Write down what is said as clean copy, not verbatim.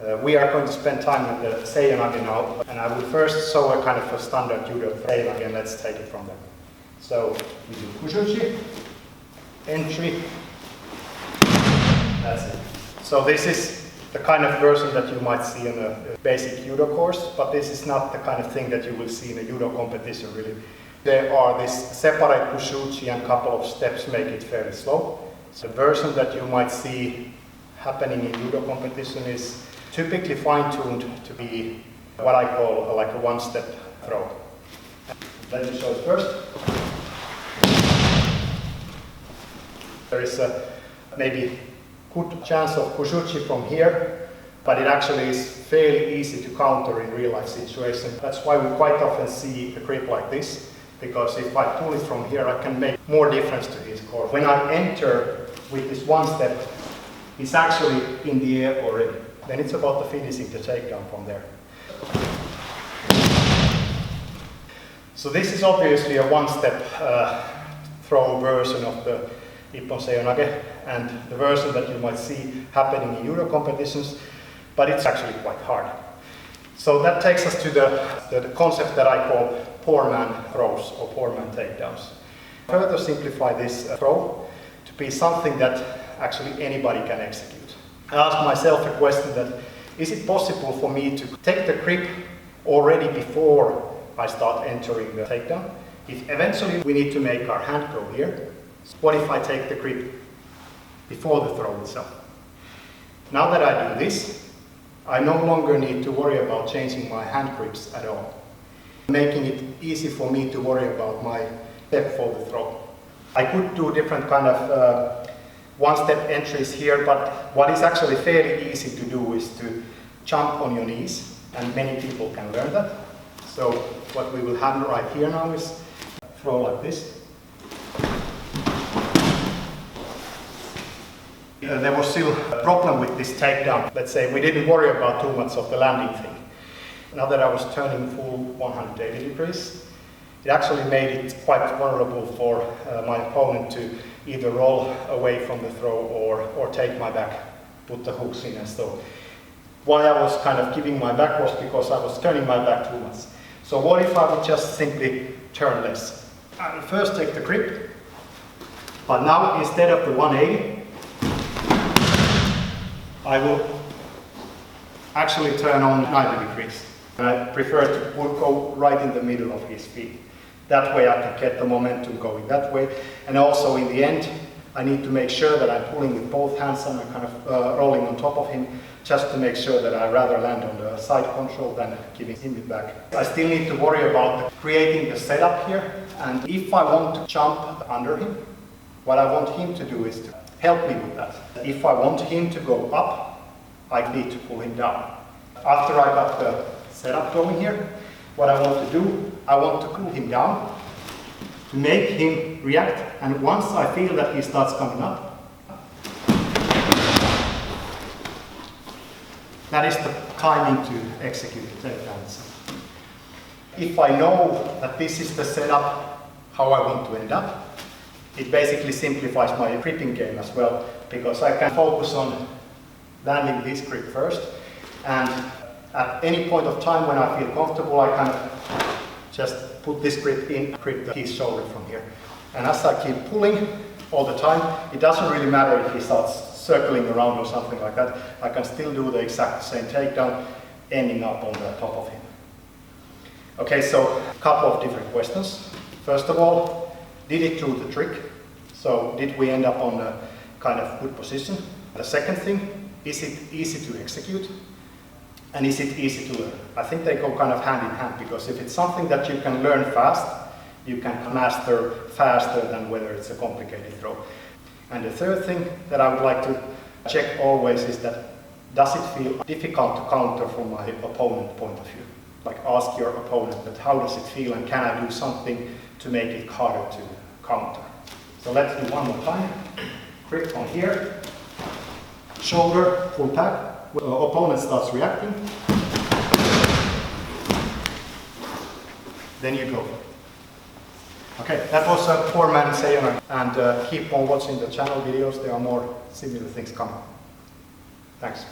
We are going to spend time with the Seoi Nage now, and I will first show a kind of a standard judo Seoi Nage, and let's take it from there. So we do kujuchi, entry, that's it. So this is the kind of version that you might see in a basic judo course, but this is not the kind of thing that you will see in a judo competition really. There are this separate kujuchi and couple of steps make it fairly slow. So the version that you might see happening in judo competition is typically fine-tuned to be what I call like a one-step throw. Let me show it first. There is a maybe good chance of kujuchi from here, but it actually is fairly easy to counter in real-life situations. That's why we quite often see a grip like this, because if I pull it from here, I can make more difference to his core. When I enter with this one step, he's actually in the air already. Then it's about the finishing the takedown from there. So this is obviously a one-step throw version of the Ippon Seoi Nage, and the version that you might see happening in judo competitions, but it's actually quite hard. So that takes us to the concept that I call poor man throws or poor man takedowns. Further simplify this throw to be something that actually anybody can execute. I asked myself a question that, is it possible for me to take the grip already before I start entering the takedown? If eventually we need to make our hand go here, what if I take the grip before the throw itself? Now that I do this, I no longer need to worry about changing my hand grips at all, making it easy for me to worry about my step for the throw. I could do different kind of one-step entries here, but what is actually fairly easy to do is to jump on your knees, and many people can learn that. So what we will have right here now is throw like this. There was still a problem with this takedown. Let's say we didn't worry about too much of the landing thing. Now that I was turning full 180 degrees, it actually made it quite vulnerable for my opponent to either roll away from the throw or take my back, put the hooks in and so. Why I was kind of giving my back was because I was turning my back too much. So what if I would just simply turn less? I will first take the grip, but now instead of the 180, I will actually turn on 90 degrees. And I prefer to go right in the middle of his feet. That way I can get the momentum going that way. And also in the end, I need to make sure that I'm pulling with both hands and I'm kind of rolling on top of him, just to make sure that I rather land on the side control than giving him it back. I still need to worry about creating the setup here. And if I want to jump under him, what I want him to do is to help me with that. If I want him to go up, I need to pull him down. After I got the setup going here, what I want to do, I want to cool him down to make him react, and once I feel that he starts coming up, that is the timing to execute the takedowns. If I know that this is the setup, how I want to end up, it basically simplifies my gripping game as well, because I can focus on landing this grip first, and at any point of time when I feel comfortable, I kind of just put this grip in, grip his shoulder from here. And as I keep pulling all the time, it doesn't really matter if he starts circling around or something like that. I can still do the exact same takedown, ending up on the top of him. Okay, so a couple of different questions. First of all, did it do the trick? So did we end up on a kind of good position? The second thing, is it easy to execute? And is it easy to learn? I think they go kind of hand in hand, because if it's something that you can learn fast, you can master faster than whether it's a complicated throw. And the third thing that I would like to check always is that, does it feel difficult to counter from my opponent point of view? Like ask your opponent, but how does it feel, and can I do something to make it harder to counter? So let's do one more time. Grip on here, shoulder, full tap. Opponent starts reacting, then you go. Okay, that was a poor man Seoi Nage, and keep on watching the channel videos, there are more similar things coming. Thanks.